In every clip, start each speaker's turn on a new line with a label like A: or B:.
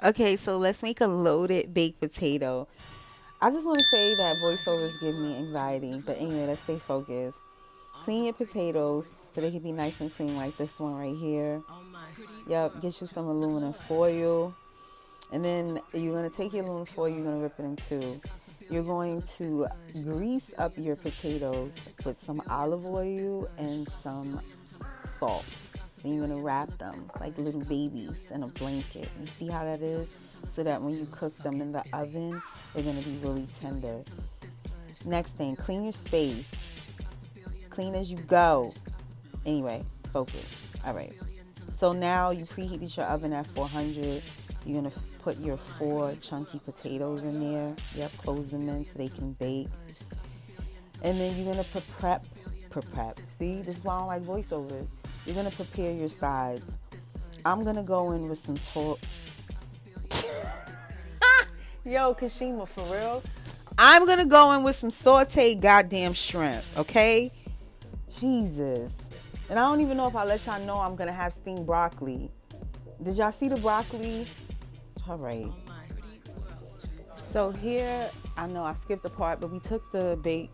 A: Okay, so let's make a loaded baked potato. I just want to say that voiceovers give me anxiety, but anyway, let's stay focused. Clean your potatoes so they can be nice and clean, like this one right here. Yep, get you some aluminum foil. And then you're going to take your aluminum foil, you're going to rip it in two. You're going to grease up your potatoes with some olive oil and some salt. Then you're going to wrap them like little babies in a blanket. You see how that is? So that when you cook them in the oven, they're going to be really tender. Next thing, clean your space. Clean as you go. Anyway, focus. All right. So now you preheated your oven at 400. You're going to put your 4 chunky potatoes in there. Yep, close them in so they can bake. And then you're going to prep. See, this is why I don't like voiceovers. You're going to prepare your sides. I'm going to go in with some Yo, Kashima, for real? I'm going to go in with some sauteed goddamn shrimp, okay? Jesus. And I don't even know if I let y'all know I'm going to have steamed broccoli. Did y'all see the broccoli? All right. So here, I know I skipped a part, but we took the baked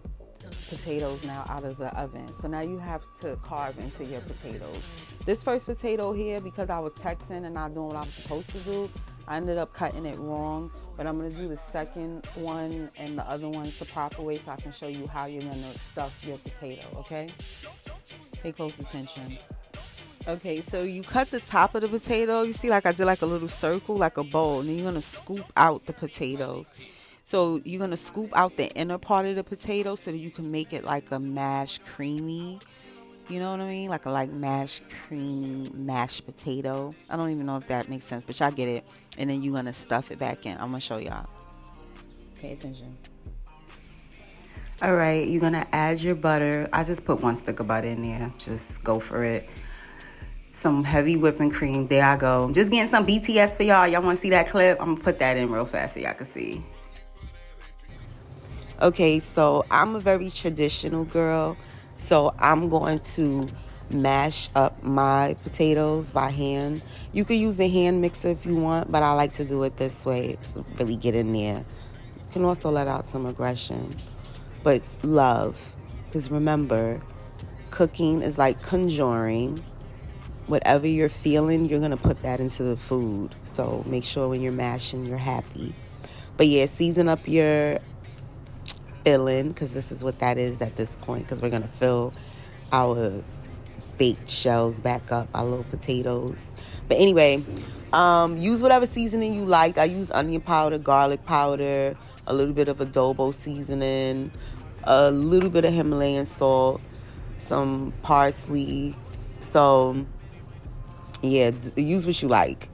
A: potatoes now out of the oven. So now you have to carve into your potatoes. This first potato here, because I was texting and not doing what I was supposed to do, I ended up cutting it wrong. But I'm going to do the second one and the other ones the proper way so I can show you how you're going to stuff your potato, okay? Pay close attention. Okay, so you cut the top of the potato. You see, like I did like a little circle, like a bowl. And then you're going to scoop out the potatoes. So you're going to scoop out the inner part of the potato so that you can make it like a mashed creamy. You know what I mean? Like a mashed creamy mashed potato. I don't even know if that makes sense, but y'all get it. And then you're going to stuff it back in. I'm going to show y'all. Pay attention. All right, you're going to add your butter. I just put 1 stick of butter in there. Just go for it. Some heavy whipping cream. There I go. Just getting some BTS for y'all. Y'all want to see that clip? I'm going to put that in real fast so y'all can see. Okay, so I'm a very traditional girl. So I'm going to mash up my potatoes by hand. You could use a hand mixer if you want, but I like to do it this way to really get in there. You can also let out some aggression, but love. Because remember, cooking is like conjuring. Whatever you're feeling, you're going to put that into the food. So make sure when you're mashing, you're happy. But yeah, season up your filling, because this is what that is at this point, because we're going to fill our baked shells back up, our little potatoes. But anyway, use whatever seasoning you like. I use onion powder, garlic powder, a little bit of adobo seasoning, a little bit of Himalayan salt, some parsley. So yeah, use what you like.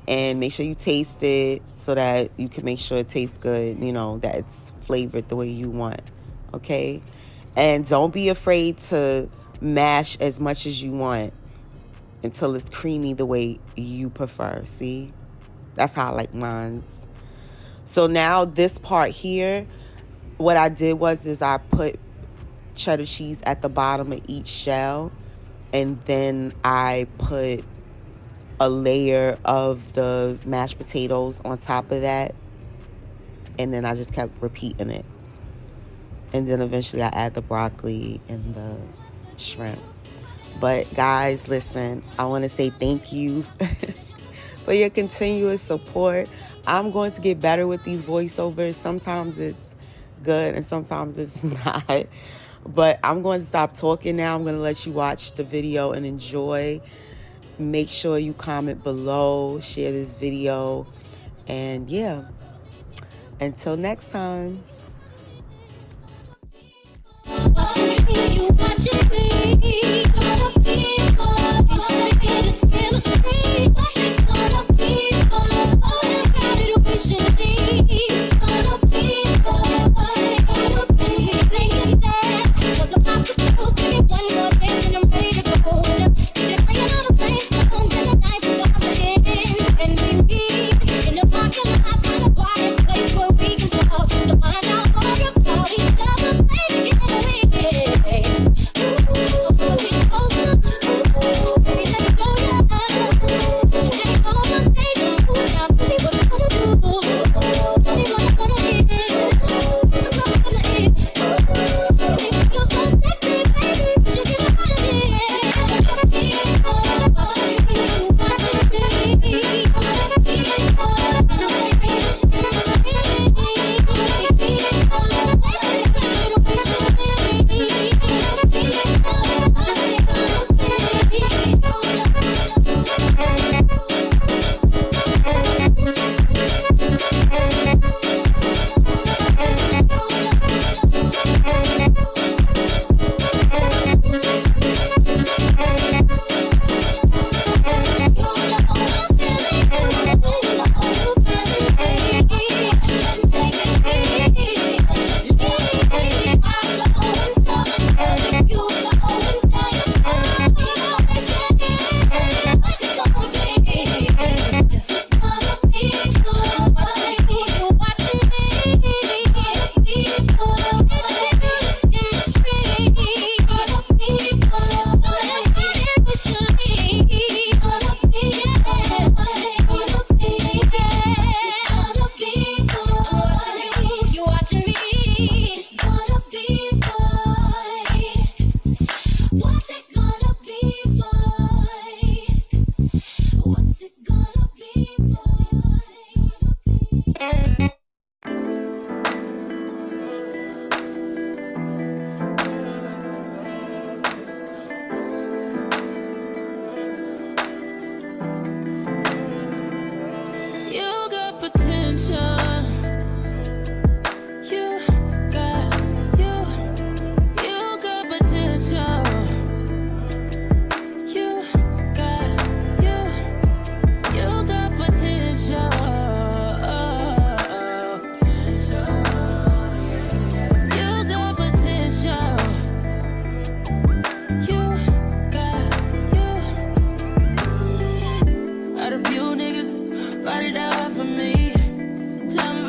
A: And make sure you taste it so that you can make sure it tastes good, you know, that it's flavored the way you want, okay? And don't be afraid to mash as much as you want until it's creamy the way you prefer, see? That's how I like mine. So now this part here, what I did is I put cheddar cheese at the bottom of each shell, and then I put a layer of the mashed potatoes on top of that, and then I just kept repeating it. And then eventually I add the broccoli and the shrimp. But guys, listen, I want to say thank you for your continuous support. I'm going to get better with these voiceovers. Sometimes it's good and sometimes it's not. But I'm going to stop talking now. I'm going to let you watch the video and enjoy. Make sure you comment below, share this video, and yeah, until next time.
B: niggas, ride it out for me. Tell me